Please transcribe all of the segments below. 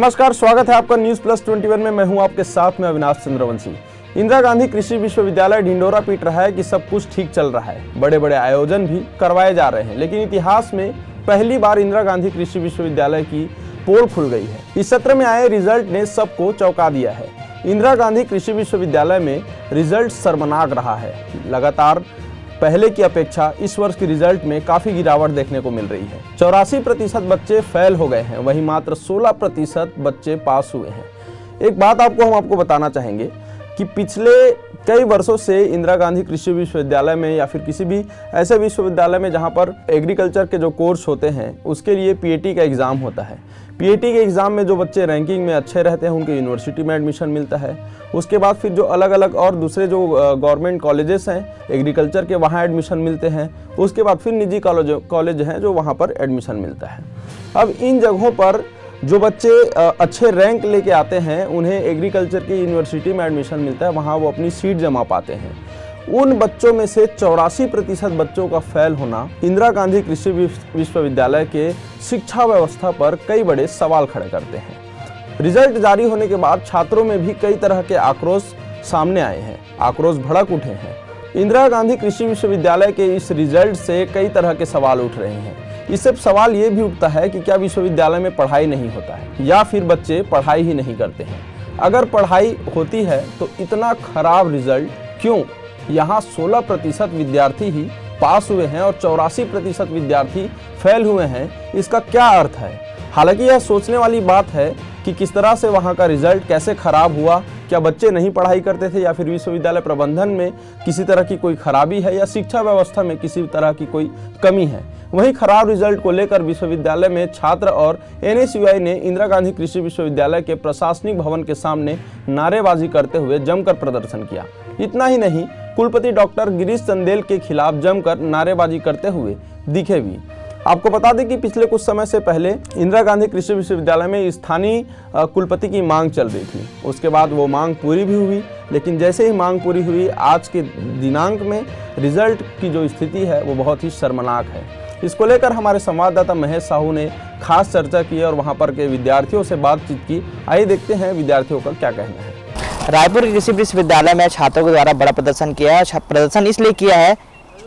नमस्कार, स्वागत है आपका न्यूज़+21 में। मैं हूं आपके साथ में अविनाश चंद्रवंशी। इंदिरा गांधी कृषि विश्वविद्यालय ढिंढोरा पीट रहा है कि सब कुछ ठीक चल रहा है, बड़े बड़े आयोजन भी करवाए जा रहे हैं, लेकिन इतिहास में पहली बार इंदिरा गांधी कृषि विश्वविद्यालय की पोल खुल गई है। इस सत्र में आए रिजल्ट ने सबको चौंका दिया है। इंदिरा गांधी कृषि विश्वविद्यालय में रिजल्ट शर्मनाक रहा है। लगातार पहले की अपेक्षा इस वर्ष की रिजल्ट में काफी गिरावट देखने को मिल रही है। 84% बच्चे फेल हो गए हैं, वहीं मात्र 16% बच्चे पास हुए हैं। एक बात हम आपको बताना चाहेंगे कि पिछले कई वर्षों से इंदिरा गांधी कृषि विश्वविद्यालय में या फिर किसी भी ऐसे विश्वविद्यालय में जहां पर एग्रीकल्चर के जो कोर्स होते हैं उसके लिए पीएटी का एग्ज़ाम होता है। पीएटी के एग्ज़ाम में जो बच्चे रैंकिंग में अच्छे रहते हैं उनको यूनिवर्सिटी में एडमिशन मिलता है। उसके बाद फिर जो अलग अलग और दूसरे जो गवर्नमेंट कॉलेजेस हैं एग्रीकल्चर के, वहाँ एडमिशन मिलते हैं। उसके बाद फिर निजी कॉलेज हैं जो वहाँ पर एडमिशन मिलता है। अब इन जगहों पर जो बच्चे अच्छे रैंक लेके आते हैं उन्हें एग्रीकल्चर की यूनिवर्सिटी में एडमिशन मिलता है, वहाँ वो अपनी सीट जमा पाते हैं। उन बच्चों में से 84% बच्चों का फेल होना इंदिरा गांधी कृषि विश्वविद्यालय के शिक्षा व्यवस्था पर कई बड़े सवाल खड़े करते हैं। रिजल्ट जारी होने के बाद छात्रों में भी कई तरह के आक्रोश सामने आए हैं, आक्रोश भड़क उठे हैं। इंदिरा गांधी कृषि विश्वविद्यालय के इस रिजल्ट से कई तरह के सवाल उठ रहे हैं। इससे सवाल ये भी उठता है कि क्या विश्वविद्यालय में पढ़ाई नहीं होता है या फिर बच्चे पढ़ाई ही नहीं करते हैं। अगर पढ़ाई होती है तो इतना खराब रिजल्ट क्यों? यहाँ 16% विद्यार्थी ही पास हुए हैं और 84% विद्यार्थी फेल हुए हैं। इसका क्या अर्थ है? हालांकि यह सोचने वाली बात है कि किस तरह से वहाँ का रिजल्ट कैसे खराब हुआ। क्या बच्चे नहीं पढ़ाई करते थे या फिर विश्वविद्यालय प्रबंधन में किसी तरह की कोई खराबी है या शिक्षा व्यवस्था में किसी तरह की कोई कमी है? वहीं खराब रिजल्ट को लेकर विश्वविद्यालय में छात्र और एनएसयूआई ने इंदिरा गांधी कृषि विश्वविद्यालय के प्रशासनिक भवन के सामने नारेबाजी करते हुए जमकर प्रदर्शन किया। इतना ही नहीं, कुलपति डॉक्टर गिरीश चंदेल के खिलाफ जमकर नारेबाजी करते हुए दिखे भी। आपको बता दें कि पिछले कुछ समय से पहले इंदिरा गांधी कृषि विश्वविद्यालय में स्थानीय कुलपति की मांग चल रही थी। उसके बाद वो मांग पूरी भी हुई, लेकिन जैसे ही मांग पूरी हुई आज के दिनांक में रिजल्ट की जो स्थिति है वो बहुत ही शर्मनाक है। इसको लेकर हमारे संवाददाता महेश साहू ने खास चर्चा की और वहाँ पर के विद्यार्थियों से बातचीत की। आइए देखते हैं विद्यार्थियों का क्या कहना है। रायपुर कृषि विश्वविद्यालय में छात्रों के द्वारा बड़ा प्रदर्शन किया है। प्रदर्शन इसलिए किया है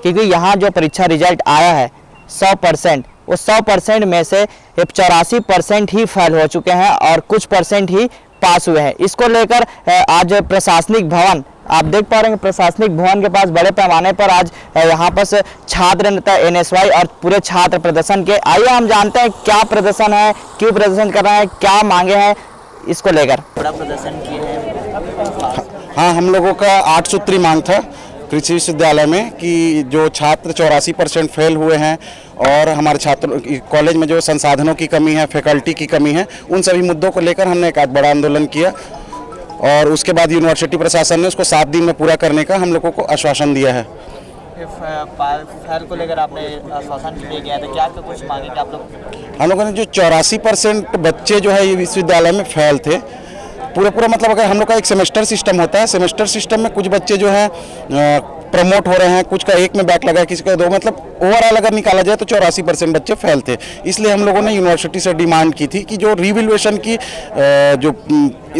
क्योंकि यहाँ जो परीक्षा रिजल्ट आया है 100%, उस 100% में से 84% ही फेल हो चुके हैं और कुछ परसेंट ही पास हुए हैं। इसको लेकर आज प्रशासनिक भवन, आप देख पा रहे हैं प्रशासनिक भवन के पास बड़े पैमाने पर आज यहाँ पर छात्र नेता एनएसवाई और पूरे छात्र प्रदर्शन के। आइए हम जानते हैं क्या प्रदर्शन है, क्यों प्रदर्शन कर रहे हैं, क्या मांगे हैं, इसको लेकर बड़ा प्रदर्शन किए हैं। हाँ, हम लोगों का 8 सूत्री मांग था कृषि विश्वविद्यालय में कि जो छात्र 84% फेल हुए हैं और हमारे छात्रों कॉलेज में जो संसाधनों की कमी है, फैकल्टी की कमी है, उन सभी मुद्दों को लेकर हमने एक बड़ा आंदोलन किया और उसके बाद यूनिवर्सिटी प्रशासन ने उसको 7 दिन में पूरा करने का हम लोगों को आश्वासन दिया है। फेल को लेकर आपने आश्वासन दिया गया था, क्या कुछ मांगे कि आप लोग? हम लोगों ने जो 84% बच्चे जो है ये विश्वविद्यालय में फेल थे, पूरा मतलब अगर हम लोग का एक सेमेस्टर सिस्टम होता है, सेमेस्टर सिस्टम में कुछ बच्चे जो हैं प्रमोट हो रहे हैं, कुछ का 1 में बैक लगा है, किसी का 2, मतलब ओवरऑल अगर निकाला जाए तो 84% बच्चे फेल थे। इसलिए हम लोगों ने यूनिवर्सिटी से डिमांड की थी कि जो रिवैल्यूएशन की जो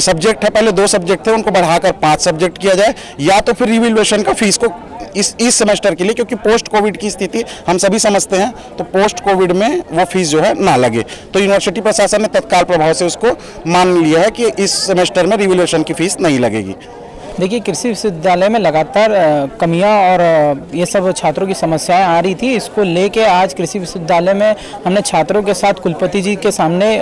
सब्जेक्ट है, पहले 2 सब्जेक्ट थे उनको बढ़ाकर 5 सब्जेक्ट किया जाए, या तो फिर रिवैल्यूएशन का फीस को इस सेमेस्टर के लिए, क्योंकि पोस्ट कोविड की स्थिति हम सभी समझते हैं, तो पोस्ट कोविड में वो फीस जो है ना लगे। तो यूनिवर्सिटी प्रशासन ने तत्काल प्रभाव से उसको मान लिया है कि इस सेमेस्टर में रिवैल्यूएशन की फीस नहीं लगेगी। देखिए, कृषि विश्वविद्यालय में लगातार कमियां और ये सब छात्रों की समस्याएं आ रही थी। इसको लेके आज कृषि विश्वविद्यालय में हमने छात्रों के साथ कुलपति जी के सामने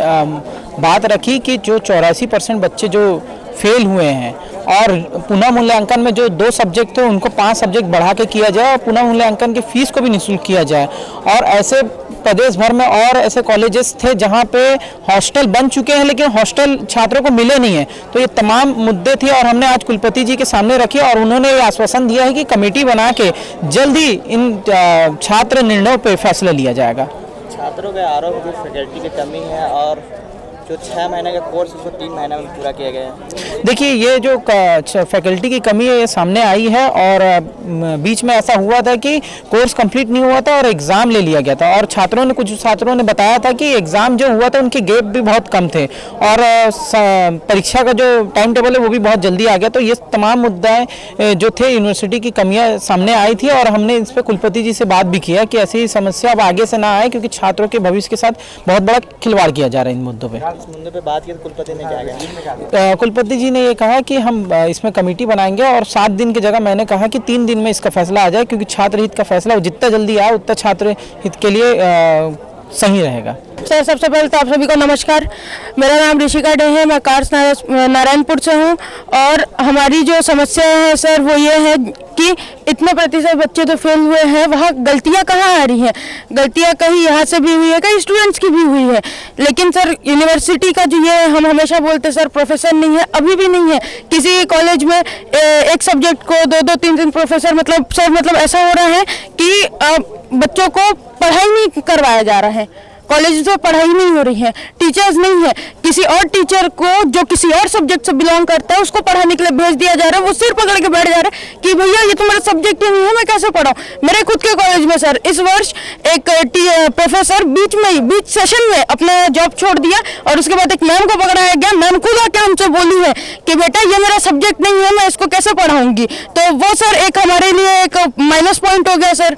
बात रखी कि जो 84% बच्चे जो फेल हुए हैं और पुनः मूल्यांकन में जो 2 सब्जेक्ट थे उनको 5 सब्जेक्ट बढ़ा के किया जाए और पुनः मूल्यांकन की फीस को भी निःशुल्क किया जाए। और ऐसे प्रदेश भर में और ऐसे कॉलेजेस थे जहां पे हॉस्टल बन चुके हैं लेकिन हॉस्टल छात्रों को मिले नहीं है। तो ये तमाम मुद्दे थे और हमने आज कुलपति जी के सामने रखे और उन्होंने ये आश्वासन दिया है कि कमेटी बना के जल्द ही इन छात्र निर्णयों पर फैसला लिया जाएगा। छात्रों के आरोप की फैकल्टी की कमी है और जो 6 महीने का कोर्स उसको 3 महीने में पूरा किया गया है। देखिए, ये जो फैकल्टी की कमी है ये सामने आई है और बीच में ऐसा हुआ था कि कोर्स कंप्लीट नहीं हुआ था और एग्ज़ाम ले लिया गया था और कुछ छात्रों ने बताया था कि एग्ज़ाम जो हुआ था उनके गैप भी बहुत कम थे और परीक्षा का जो टाइम टेबल है वो भी बहुत जल्दी आ गया। तो ये तमाम मुद्दे जो थे, यूनिवर्सिटी की कमियां सामने आई थी और हमने इस पर कुलपति जी से बात भी किया कि ऐसी समस्या अब आगे से ना आए, क्योंकि छात्रों के भविष्य के साथ बहुत बड़ा खिलवाड़ किया जा रहा है इन मुद्दों पे। इस मुद्दे पे बात की तो कुलपति ने क्या कहा? कुलपति जी ने ये कहा कि हम इसमें कमेटी बनाएंगे और 7 दिन की जगह मैंने कहा कि 3 दिन में इसका फैसला आ जाए, क्योंकि छात्र हित का फैसला जितना जल्दी आए उतना छात्र हित के लिए सही रहेगा। सर, सबसे पहले तो आप सभी को नमस्कार। मेरा नाम ऋषिका डे है, मैं कार्स नारायणपुर से हूँ और हमारी जो समस्या है सर वो ये है कि इतने प्रतिशत बच्चे तो फेल हुए हैं, वहाँ गलतियाँ कहाँ आ रही हैं? गलतियाँ कहीं यहाँ से भी हुई है, कहीं स्टूडेंट्स की भी हुई है, लेकिन सर यूनिवर्सिटी का जो ये हम हमेशा बोलते सर प्रोफेसर नहीं है, अभी भी नहीं है। किसी कॉलेज में एक सब्जेक्ट को 2-2, 3-3 प्रोफेसर, मतलब ऐसा हो रहा है कि बच्चों को पढ़ाई नहीं करवाया जा रहा है, कॉलेज में पढ़ाई नहीं हो रही है, टीचर्स नहीं है। किसी और टीचर को जो किसी और सब्जेक्ट से बिलोंग करता है उसको पढ़ाने के लिए भेज दिया जा रहा है, वो सिर पकड़ के बैठ जा रहा है कि भैया ये तो मेरा सब्जेक्ट ही नहीं है, मैं कैसे पढ़ाऊँ। मेरे खुद के कॉलेज में सर इस वर्ष एक प्रोफेसर बीच सेशन में अपना जॉब छोड़ दिया और उसके बाद एक मैम को पकड़ाया गया। मैम खुद आके हमसे बोली है कि बेटा ये मेरा सब्जेक्ट नहीं है, मैं इसको कैसे पढ़ाऊंगी। तो वो सर एक हमारे लिए एक माइनस पॉइंट हो गया सर।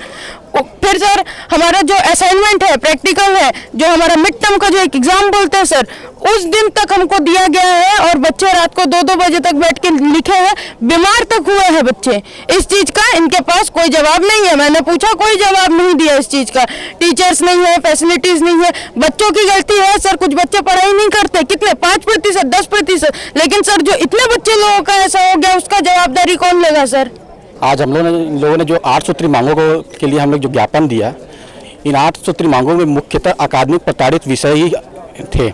फिर सर हमारा जो असाइनमेंट है, प्रैक्टिकल है, जो हमारा मिड टर्म का जो एक एग्जाम बोलते हैं सर, उस दिन तक हमको दिया गया है और बच्चे रात को 2-2 बजे तक बैठ के लिखे हैं, बीमार तक हुए हैं बच्चे। इस चीज़ का इनके पास कोई जवाब नहीं है। मैंने पूछा, कोई जवाब नहीं दिया इस चीज़ का। टीचर्स नहीं है, फैसिलिटीज़ नहीं है, बच्चों की गलती है सर। कुछ बच्चे पढ़ाई नहीं करते, कितने 5%, 10%, लेकिन सर जो इतने बच्चे लोगों का ऐसा हो गया उसका जवाबदारी कौन लेगा सर? आज हम लोगों ने जो 8 सूत्री मांगों के लिए हम लोग जो ज्ञापन दिया, इन 8 सूत्री मांगों में मुख्यतः अकादमिक प्रताड़ित विषय ही थे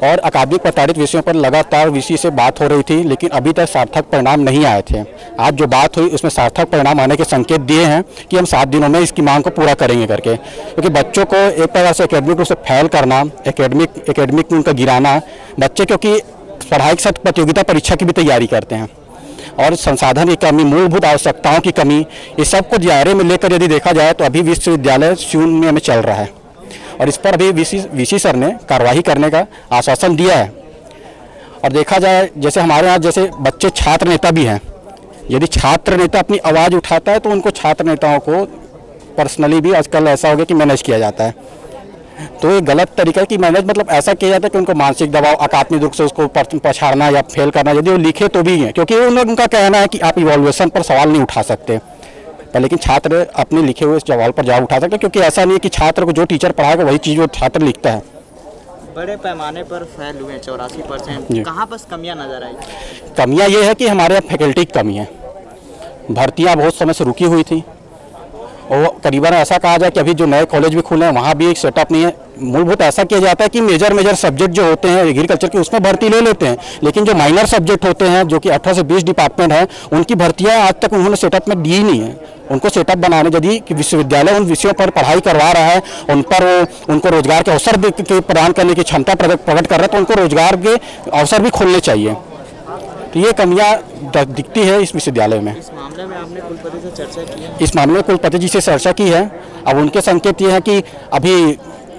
और अकादमिक प्रताड़ित विषयों पर लगातार वीसी से बात हो रही थी, लेकिन अभी तक सार्थक परिणाम नहीं आए थे। आज जो बात हुई उसमें सार्थक परिणाम आने के संकेत दिए हैं कि हम 7 दिनों में इसकी मांग को पूरा करेंगे करके, क्योंकि बच्चों को एक तरह से एकेडमिक रूप से फेल करना, एकेडमिक में उनका गिराना, बच्चे क्योंकि पढ़ाई के साथ प्रतियोगिता परीक्षा की भी तैयारी करते हैं और संसाधन की कमी, मूलभूत आवश्यकताओं की कमी, इस सब को दायरे में लेकर यदि देखा जाए तो अभी विश्वविद्यालय शून्य में चल रहा है और इस पर अभी वीसी सर ने कार्रवाई करने का आश्वासन दिया है। और देखा जाए जैसे हमारे यहाँ जैसे बच्चे छात्र नेता भी हैं, यदि छात्र नेता अपनी आवाज़ उठाता है तो उनको छात्र नेताओं को पर्सनली भी आजकल ऐसा हो गया कि मैनेज किया जाता है। तो ये गलत तरीका है कि मैनेज मतलब ऐसा किया जाता है कि उनको मानसिक दबाव, अकादमिक रूप से उसको पछाड़ना या फेल करना, यदि वो लिखे तो भी है, क्योंकि उनका कहना है कि आप इवोल्यूशन पर सवाल नहीं उठा सकते, पर लेकिन छात्र अपने लिखे हुए सवाल पर जवाब उठा सकते, क्योंकि ऐसा नहीं है कि छात्र को जो टीचर पढ़ाएगा वही चीज़ वो छात्र लिखता है। बड़े पैमाने पर फेल हुए 84%, कहाँ पर कमियाँ नजर आई? कमियाँ ये है कि हमारे यहाँ फैकल्टी की कमी है, भर्तियाँ बहुत समय से रुकी हुई थी और करीबन ऐसा कहा जाए कि अभी जो नए कॉलेज भी खुले हैं वहाँ भी एक सेटअप नहीं है। मूलभूत ऐसा किया जाता है कि मेजर सब्जेक्ट जो होते हैं एग्रीकल्चर के उसमें भर्ती ले लेते हैं, लेकिन जो माइनर सब्जेक्ट होते हैं जो कि 18 से 20 डिपार्टमेंट हैं उनकी भर्तियाँ आज तक उन्होंने सेटअप में दी ही नहीं है। उनको सेटअप बनाने, यदि कि विश्वविद्यालय उन विषयों पर पढ़ाई करवा रहा है, उन पर उनको रोजगार के अवसर प्रदान करने की क्षमता प्रकट कर रहा है, तो उनको रोजगार के अवसर भी खोलने चाहिए। तो ये कमियाँ दिखती है इस विश्वविद्यालय में। इस मामले में आपने कुलपति से चर्चा की है? इस मामले में कुलपति जी से चर्चा की है। अब उनके संकेत ये हैं कि अभी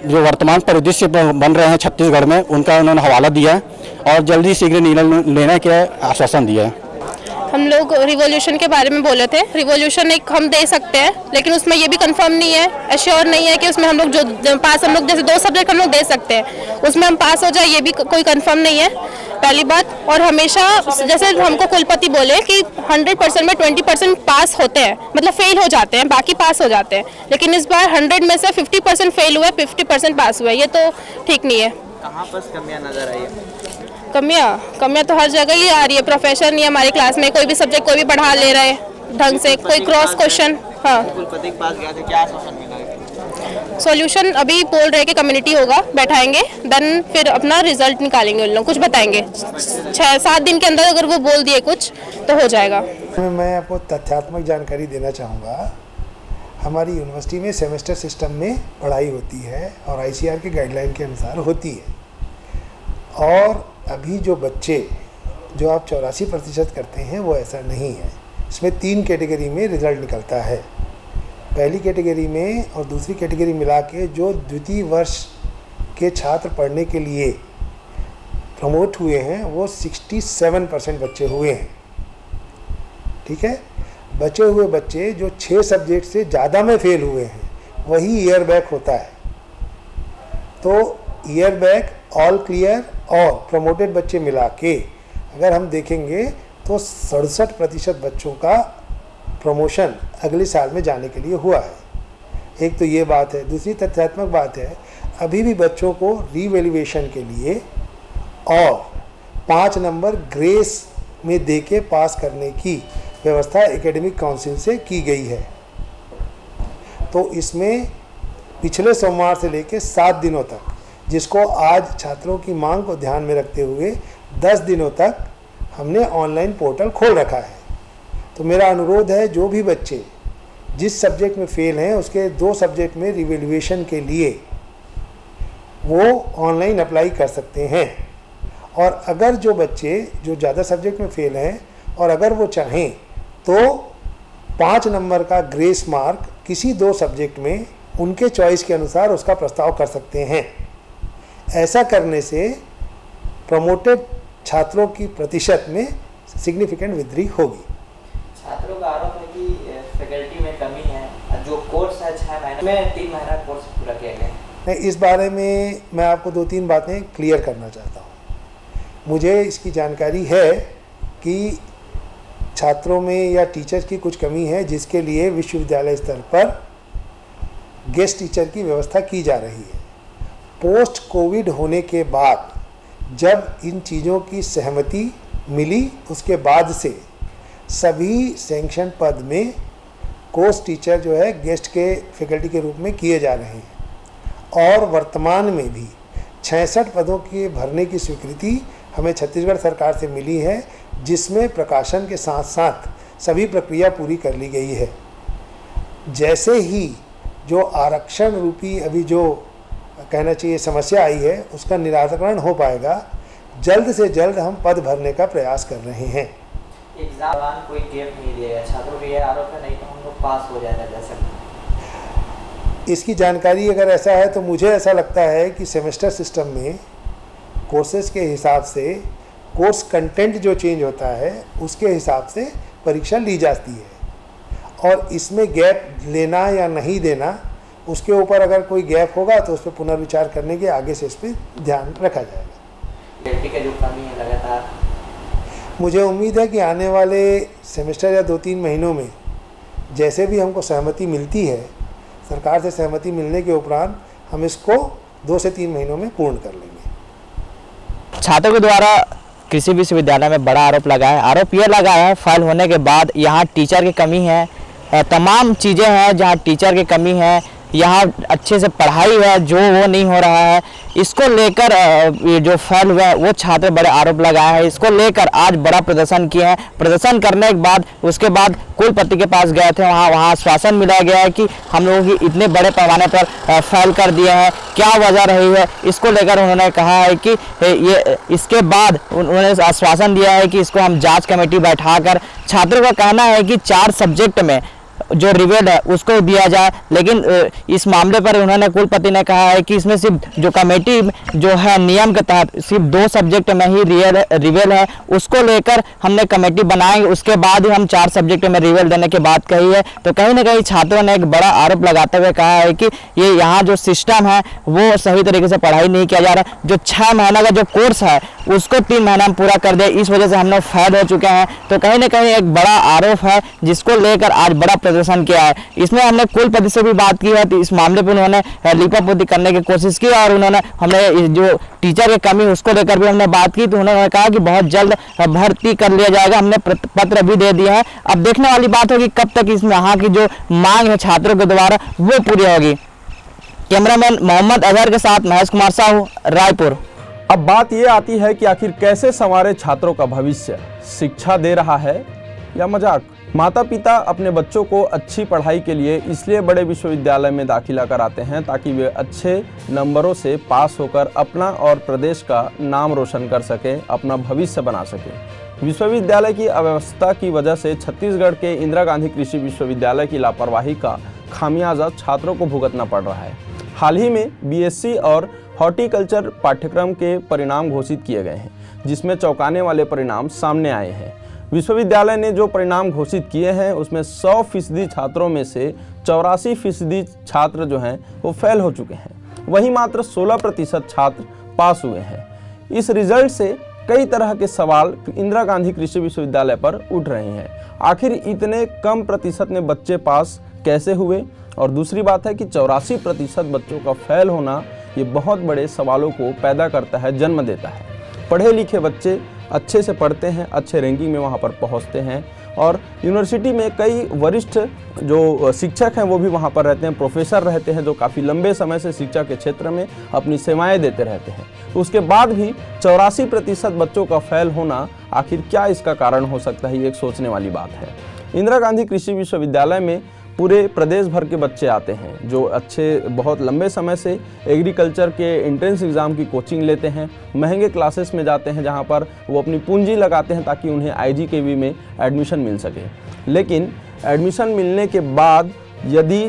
जो वर्तमान परिदृश्य बन रहे हैं छत्तीसगढ़ में, उनका उन्होंने हवाला दिया है और जल्दी शीघ्र निर्णय लेने के आश्वासन दिया है। हम लोग रिवॉल्यूशन के बारे में बोले थे। रिवॉल्यूशन एक हम दे सकते हैं, लेकिन उसमें ये भी कंफर्म नहीं है, एश्योर नहीं है कि उसमें हम लोग जो पास, हम लोग जैसे 2 सब्जेक्ट हम लोग दे सकते हैं, उसमें हम पास हो जाए, ये भी कोई कंफर्म नहीं है, पहली बात। और हमेशा जैसे हमको कुलपति बोले कि 100% में 20% पास होते हैं, मतलब फेल हो जाते हैं, बाकी पास हो जाते हैं, लेकिन इस बार 100 में से 50% फेल हुए, 50% पास हुए, ये तो ठीक नहीं है। कहाँ पर कमियाँ नजर आई है? कमियाँ तो हर जगह ही आ रही है। प्रोफेसर नहीं है हमारी क्लास में, कोई भी सब्जेक्ट कोई भी पढ़ा ले रहा है ढंग से, कोई क्रॉस क्वेश्चन। हाँ, कुलपति के पास गया था, क्या आश्वासन मिला? सॉल्यूशन अभी बोल रहे कि कम्युनिटी होगा, बैठाएंगे, देन फिर अपना रिजल्ट निकालेंगे, उन लोग कुछ बताएंगे 6-7 दिन के अंदर, अगर वो बोल दिए कुछ तो हो जाएगा। मैं आपको तथ्यात्मक जानकारी देना चाहूँगा। हमारी यूनिवर्सिटी में सेमेस्टर सिस्टम में पढ़ाई होती है और ICAR के गाइडलाइन के अनुसार होती है। और अभी जो बच्चे जो आप 84% करते हैं वो ऐसा नहीं है। इसमें 3 कैटेगरी में रिज़ल्ट निकलता है। पहली कैटेगरी में और दूसरी कैटेगरी मिला के जो द्वितीय वर्ष के छात्र पढ़ने के लिए प्रमोट हुए हैं वो 67% बच्चे हुए हैं। ठीक है, बचे हुए बच्चे जो 6 सब्जेक्ट से ज़्यादा में फेल हुए हैं वही ईयर बैक होता है। तो ईयर बैक, ऑल क्लियर और प्रमोटेड बच्चे मिला के अगर हम देखेंगे तो 67% बच्चों का प्रमोशन अगले साल में जाने के लिए हुआ है। एक तो ये बात है। दूसरी तथ्यात्मक बात है, अभी भी बच्चों को रीवैल्यूएशन के लिए और 5 नंबर ग्रेस में देके पास करने की व्यवस्था एकेडमिक काउंसिल से की गई है। तो इसमें पिछले सोमवार से लेकर 7 दिनों तक, जिसको आज छात्रों की मांग को ध्यान में रखते हुए 10 दिनों तक हमने ऑनलाइन पोर्टल खोल रखा है। तो मेरा अनुरोध है, जो भी बच्चे जिस सब्जेक्ट में फेल हैं उसके 2 सब्जेक्ट में रिवैल्यूएशन के लिए वो ऑनलाइन अप्लाई कर सकते हैं। और अगर जो बच्चे जो ज़्यादा सब्जेक्ट में फेल हैं और अगर वो चाहें तो 5 नंबर का ग्रेस मार्क किसी 2 सब्जेक्ट में उनके चॉइस के अनुसार उसका प्रस्ताव कर सकते हैं। ऐसा करने से प्रमोटेड छात्रों की प्रतिशत में सिग्निफिकेंट वृद्धि होगी। छात्रों का आरोप है कि फैकल्टी में कमी है। जो कोर्स है 6 महीने में 3 महीना कोर्स पूरा किया गया है। मैं इस बारे में मैं आपको 2-3 बातें क्लियर करना चाहता हूँ। मुझे इसकी जानकारी है कि छात्रों में या टीचर्स की कुछ कमी है, जिसके लिए विश्वविद्यालय स्तर पर गेस्ट टीचर की व्यवस्था की जा रही है। पोस्ट कोविड होने के बाद जब इन चीज़ों की सहमति मिली, उसके बाद से सभी सैंक्शन पद में कोर्स टीचर जो है गेस्ट के फैकल्टी के रूप में किए जा रहे हैं। और वर्तमान में भी 66 पदों के भरने की स्वीकृति हमें छत्तीसगढ़ सरकार से मिली है, जिसमें प्रकाशन के साथ साथ सभी प्रक्रिया पूरी कर ली गई है। जैसे ही जो आरक्षण रूपी अभी जो कहना चाहिए समस्या आई है उसका निराकरण हो पाएगा, जल्द से जल्द हम पद भरने का प्रयास कर रहे हैं। एग्जाम दौरान कोई गैप नहीं दिया गया, छात्रों को ये आरोप है नहीं तो हम लोग पास हो जाएगा जैसे। इसकी जानकारी अगर ऐसा है तो मुझे ऐसा लगता है कि सेमेस्टर सिस्टम में कोर्सेज के हिसाब से कोर्स कंटेंट जो चेंज होता है उसके हिसाब से परीक्षा ली जाती है। और इसमें गैप लेना या नहीं देना, उसके ऊपर अगर कोई गैप होगा तो उस पर पुनर्विचार करने के आगे से इस पर ध्यान रखा जाएगा। का जो कमी है लगातार, मुझे उम्मीद है कि आने वाले सेमेस्टर या 2-3 महीनों में जैसे भी हमको सहमति मिलती है, सरकार से सहमति मिलने के उपरांत हम इसको 2 से 3 महीनों में पूर्ण कर लेंगे। छात्रों के द्वारा कृषि विश्वविद्यालय में बड़ा आरोप लगा है। आरोप यह लगा है फाइल होने के बाद यहाँ टीचर की कमी है, तमाम चीज़ें हैं जहाँ टीचर की कमी है, यहाँ अच्छे से पढ़ाई है जो वो नहीं हो रहा है। इसको लेकर ये जो फेल हुआ है वो छात्र बड़े आरोप लगाए हैं। इसको लेकर आज बड़ा प्रदर्शन किए हैं। प्रदर्शन करने के बाद उसके बाद कुलपति के पास गए थे, वहाँ आश्वासन मिला गया है कि हम लोगों की इतने बड़े पैमाने पर फेल कर दिया है, क्या वजह रही है। इसको लेकर उन्होंने कहा है कि ये इसके बाद उन्होंने आश्वासन दिया है कि इसको हम जाँच कमेटी बैठाकर, छात्रों का कहना है कि 4 सब्जेक्ट में जो रिवेल है उसको दिया जाए। लेकिन इस मामले पर उन्होंने कुलपति ने कहा है कि इसमें सिर्फ जो कमेटी जो है नियम के तहत सिर्फ 2 सब्जेक्ट में ही रिवेल है, उसको लेकर हमने कमेटी बनाएंगे, उसके बाद ही हम 4 सब्जेक्ट में रिवेल देने की बात कही है। तो कहीं ना कहीं छात्रों ने एक बड़ा आरोप लगाते हुए कहा है कि ये यहाँ जो सिस्टम है वो सही तरीके से पढ़ाई नहीं किया जा रहा। जो 6 महीना का जो कोर्स है उसको 3 महीना में पूरा कर दिया, इस वजह से हम लोग फेल हो चुके हैं। तो कहीं ना कहीं एक बड़ा आरोप है जिसको लेकर आज बड़ा प्रदर्शन किया है। इसमें हमने कुलपति से भी बात की है, तो इस मामले पर उन्होंने लिपापोती करने की कोशिश की और हमने जो टीचर की कमी उसको लेकर भी हमने बात की। तो उन्होंने कहा कि बहुत जल्द भर्ती कर लिया जाएगा, हमने पत्र भी दे दिया है। अब देखने वाली बात होगी कब तक इसमें यहाँ की जो मांग है छात्रों के द्वारा वो पूरी होगी। कैमरामैन मोहम्मद अजहर के साथ महेश कुमार साहू, रायपुर। अब बात ये आती है कि आखिर कैसे संवारे छात्रों का भविष्य, शिक्षा दे रहा है या मजाक। माता पिता अपने बच्चों को अच्छी पढ़ाई के लिए इसलिए बड़े विश्वविद्यालय में दाखिला कराते हैं ताकि वे अच्छे नंबरों से पास होकर अपना और प्रदेश का नाम रोशन कर सकें, अपना भविष्य बना सकें। विश्वविद्यालय की अव्यवस्था की वजह से छत्तीसगढ़ के इंदिरा गांधी कृषि विश्वविद्यालय की लापरवाही का खामियाजा छात्रों को भुगतना पड़ रहा है। हाल ही में बीएससी और हॉर्टिकल्चर पाठ्यक्रम के परिणाम घोषित किए गए हैं, जिसमें चौंकाने वाले परिणाम सामने आए हैं। विश्वविद्यालय ने जो परिणाम घोषित किए हैं उसमें 100% छात्रों में से 84% छात्र जो हैं वो फेल हो चुके हैं, वहीं मात्र 16% छात्र पास हुए हैं। इस रिजल्ट से कई तरह के सवाल इंदिरा गांधी कृषि विश्वविद्यालय पर उठ रहे हैं। आखिर इतने कम प्रतिशत में बच्चे पास कैसे हुए? और दूसरी बात है कि 84% बच्चों का फेल होना ये बहुत बड़े सवालों को पैदा करता है, जन्म देता है। पढ़े लिखे बच्चे अच्छे से पढ़ते हैं, अच्छे रैंकिंग में वहाँ पर पहुँचते हैं और यूनिवर्सिटी में कई वरिष्ठ जो शिक्षक हैं वो भी वहाँ पर रहते हैं, प्रोफेसर रहते हैं जो काफ़ी लंबे समय से शिक्षा के क्षेत्र में अपनी सेवाएं देते रहते हैं। उसके बाद भी 84% बच्चों का फेल होना, आखिर क्या इसका कारण हो सकता है, ये एक सोचने वाली बात है। इंदिरा गांधी कृषि विश्वविद्यालय में पूरे प्रदेश भर के बच्चे आते हैं जो अच्छे बहुत लंबे समय से एग्रीकल्चर के एंट्रेंस एग्ज़ाम की कोचिंग लेते हैं, महंगे क्लासेस में जाते हैं जहां पर वो अपनी पूंजी लगाते हैं ताकि उन्हें IGKV में एडमिशन मिल सके। लेकिन एडमिशन मिलने के बाद यदि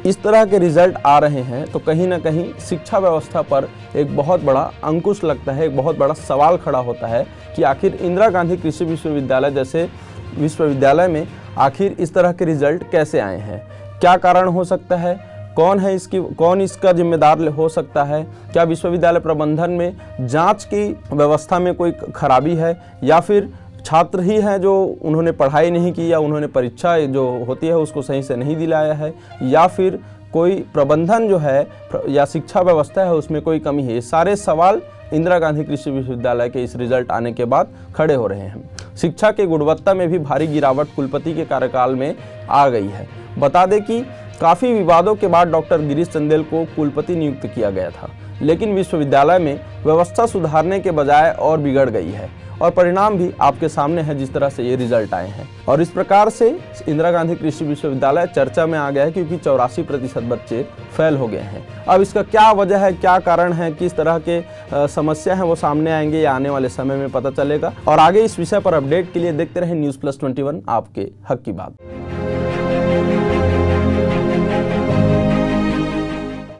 इस तरह के रिज़ल्ट आ रहे हैं तो कहीं ना कहीं शिक्षा व्यवस्था पर एक बहुत बड़ा अंकुश लगता है, एक बहुत बड़ा सवाल खड़ा होता है कि आखिर इंदिरा गांधी कृषि विश्वविद्यालय जैसे विश्वविद्यालय में आखिर इस तरह के रिजल्ट कैसे आए हैं, क्या कारण हो सकता है, कौन इसका जिम्मेदार हो सकता है? क्या विश्वविद्यालय प्रबंधन में जांच की व्यवस्था में कोई खराबी है या फिर छात्र ही हैं जो उन्होंने पढ़ाई नहीं की या उन्होंने परीक्षा जो होती है उसको सही से नहीं दिलाया है, या फिर कोई प्रबंधन जो है या शिक्षा व्यवस्था है उसमें कोई कमी है? ये सारे सवाल इंदिरा गांधी कृषि विश्वविद्यालय के इस रिजल्ट आने के बाद खड़े हो रहे हैं। शिक्षा की गुणवत्ता में भी भारी गिरावट कुलपति के कार्यकाल में आ गई है। बता दें कि काफ़ी विवादों के बाद डॉक्टर गिरीश चंदेल को कुलपति नियुक्त किया गया था, लेकिन विश्वविद्यालय में व्यवस्था सुधारने के बजाय और बिगड़ गई है और परिणाम भी आपके सामने है जिस तरह से ये रिजल्ट आए हैं। और इस प्रकार से इंदिरा गांधी कृषि विश्वविद्यालय चर्चा में आ गया है क्योंकि 84% बच्चे फेल हो गए हैं। अब इसका क्या वजह है, क्या कारण है, किस तरह के समस्या हैं वो सामने आएंगे या आने वाले समय में पता चलेगा। और आगे इस विषय पर अपडेट के लिए देखते रहें News Plus 21, आपके हक की बात।